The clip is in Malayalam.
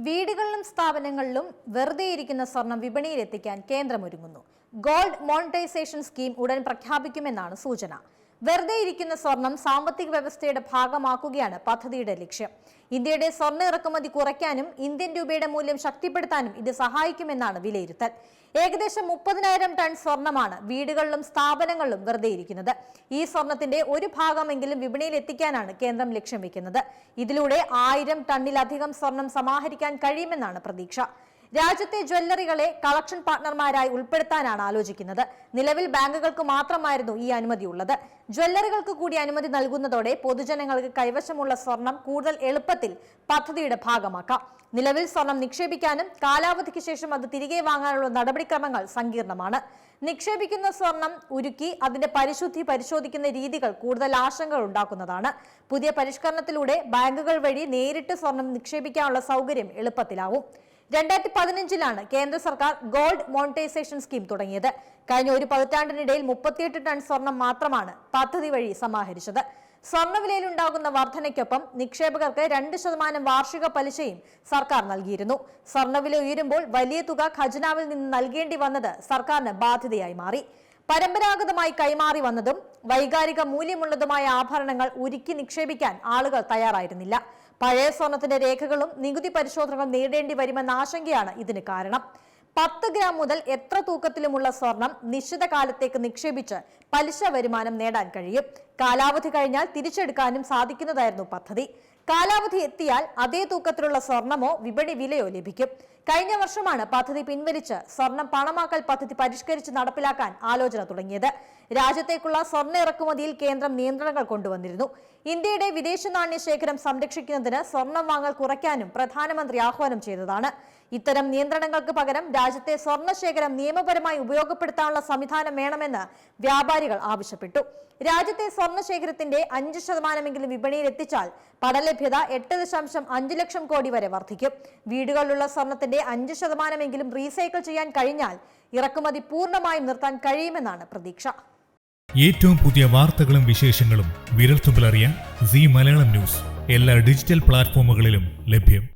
വീടുകളിലും സ്ഥാപനങ്ങളിലും വെറുതെയിരിക്കുന്ന സ്വർണം വിപണിയിൽ എത്തിക്കാൻ കേന്ദ്രം ഒരുങ്ങുന്നു. ഗോൾഡ് മോണിറ്റൈസേഷൻ സ്കീം ഉടൻ പ്രഖ്യാപിക്കുമെന്നാണ് സൂചന. വെറുതെയിരിക്കുന്ന സ്വർണം സാമ്പത്തിക വ്യവസ്ഥയുടെ ഭാഗമാക്കുകയാണ് പദ്ധതിയുടെ ലക്ഷ്യം. ഇന്ത്യയുടെ സ്വർണ്ണ ഇറക്കുമതി കുറയ്ക്കാനും ഇന്ത്യൻ രൂപയുടെ മൂല്യം ശക്തിപ്പെടുത്താനും ഇത് സഹായിക്കുമെന്നാണ് വിലയിരുത്തൽ. ഏകദേശം 30,000 ടൺ സ്വർണമാണ് വീടുകളിലും സ്ഥാപനങ്ങളിലും വെറുതെയിരിക്കുന്നത്. ഈ സ്വർണത്തിന്റെ ഒരു ഭാഗമെങ്കിലും വിപണിയിൽ എത്തിക്കാനാണ് കേന്ദ്രം ലക്ഷ്യം വെക്കുന്നത്. ഇതിലൂടെ 1000 ടണ്ണിലധികം സ്വർണം സമാഹരിക്കാൻ കഴിയുമെന്നാണ് പ്രതീക്ഷ. രാജ്യത്തെ ജ്വല്ലറികളെ കളക്ഷൻ പാർട്ണർമാരായി ഉൾപ്പെടുത്താനാണ് ആലോചിക്കുന്നത്. നിലവിൽ ബാങ്കുകൾക്ക് മാത്രമായിരുന്നു ഈ അനുമതി ഉള്ളത്. ജ്വല്ലറികൾക്ക് കൂടി അനുമതി നൽകുന്നതോടെ പൊതുജനങ്ങൾക്ക് കൈവശമുള്ള സ്വർണം കൂടുതൽ എളുപ്പത്തിൽ പദ്ധതിയുടെ ഭാഗമാക്കാം. നിലവിൽ സ്വർണം നിക്ഷേപിക്കാനും കാലാവധിക്ക് ശേഷം അത് തിരികെ വാങ്ങാനുള്ള നടപടിക്രമങ്ങൾ സങ്കീർണമാണ്. നിക്ഷേപിക്കുന്ന സ്വർണം ഉരുക്കി അതിന്റെ പരിശുദ്ധി പരിശോധിക്കുന്ന രീതികൾ കൂടുതൽ ആശങ്കകൾ ഉണ്ടാക്കുന്നതാണ്. പുതിയ പരിഷ്കരണത്തിലൂടെ ബാങ്കുകൾ വഴി നേരിട്ട് സ്വർണം നിക്ഷേപിക്കാനുള്ള സൗകര്യം എളുപ്പത്തിലാവും. 2015 കേന്ദ്ര സർക്കാർ ഗോൾഡ് മോണിറ്റൈസേഷൻ സ്കീം തുടങ്ങിയത്. കഴിഞ്ഞ ഒരു പതിറ്റാണ്ടിനിടയിൽ 38 ടൺ സ്വർണം മാത്രമാണ് പദ്ധതി വഴി സമാഹരിച്ചത്. സ്വർണ്ണവിലയിലുണ്ടാകുന്ന വർധനയ്ക്കൊപ്പം നിക്ഷേപകർക്ക് 2% വാർഷിക പലിശയും സർക്കാർ നൽകിയിരുന്നു. സ്വർണ്ണവില ഉയരുമ്പോൾ വലിയ തുക ഖജനാവിൽ നിന്ന് നൽകേണ്ടി വന്നത് സർക്കാരിന് ബാധ്യതയായി മാറി. പരമ്പരാഗതമായി കൈമാറി വന്നതും വൈകാരിക മൂല്യമുള്ളതുമായ ആഭരണങ്ങൾ ഉരുക്കി നിക്ഷേപിക്കാൻ ആളുകൾ തയ്യാറായിരുന്നില്ല. പഴയ സ്വർണത്തിന്റെ രേഖകളും നികുതി പരിശോധനകളും നേടേണ്ടി വരുമെന്ന ആശങ്കയാണ് ഇതിന് കാരണം. 10 ഗ്രാം മുതൽ എത്ര തൂക്കത്തിലുമുള്ള സ്വർണം നിശ്ചിത കാലത്തേക്ക് നിക്ഷേപിച്ച് പലിശ വരുമാനം നേടാൻ കഴിയും. കാലാവധി കഴിഞ്ഞാൽ തിരിച്ചെടുക്കാനും സാധിക്കുന്നതായിരുന്നു പദ്ധതി. കാലാവധി എത്തിയാൽ അതേ തൂക്കത്തിലുള്ള സ്വർണമോ വിപണി വിലയോ ലഭിക്കും. കഴിഞ്ഞ വർഷമാണ് പദ്ധതി പിൻവലിച്ച് സ്വർണം പണമാക്കൽ പദ്ധതി പരിഷ്കരിച്ച് നടപ്പിലാക്കാൻ ആലോചന തുടങ്ങിയത്. രാജ്യത്തേക്കുള്ള സ്വർണ്ണ ഇറക്കുമതിയിൽ കേന്ദ്രം നിയന്ത്രണങ്ങൾ കൊണ്ടുവന്നിരുന്നു. ഇന്ത്യയുടെ വിദേശ നാണ്യ ശേഖരം സംരക്ഷിക്കുന്നതിന് സ്വർണം വാങ്ങൽ കുറയ്ക്കാനും പ്രധാനമന്ത്രി ആഹ്വാനം ചെയ്തതാണ്. ഇത്തരം നിയന്ത്രണങ്ങൾക്ക് പകരം രാജ്യത്തെ സ്വർണ്ണ ശേഖരം നിയമപരമായി ഉപയോഗപ്പെടുത്താനുള്ള സംവിധാനം വേണമെന്ന് വ്യാപാരികൾ ആവശ്യപ്പെട്ടു. രാജ്യത്തെ സ്വർണ്ണ ശേഖരത്തിന്റെ 5% വിപണിയിൽ എത്തിച്ചാൽ പണലഭ്യത 8.5 ലക്ഷം കോടി വരെ വർദ്ധിക്കും. വീടുകളിലുള്ള സ്വർണത്തിന്റെ 5% റീസൈക്കിൾ ചെയ്യാൻ കഴിഞ്ഞാൽ ഇറക്കുമതി പൂർണ്ണമായും നിർത്താൻ കഴിയുമെന്നാണ് പ്രതീക്ഷ. ഏറ്റവും പുതിയ വാർത്തകളും വിശേഷങ്ങളും വിരൽത്തുമ്പിലറിയാൻ സീ മലയാളം ന്യൂസ് എല്ലാ ഡിജിറ്റൽ പ്ലാറ്റ്ഫോമുകളിലും ലഭ്യം.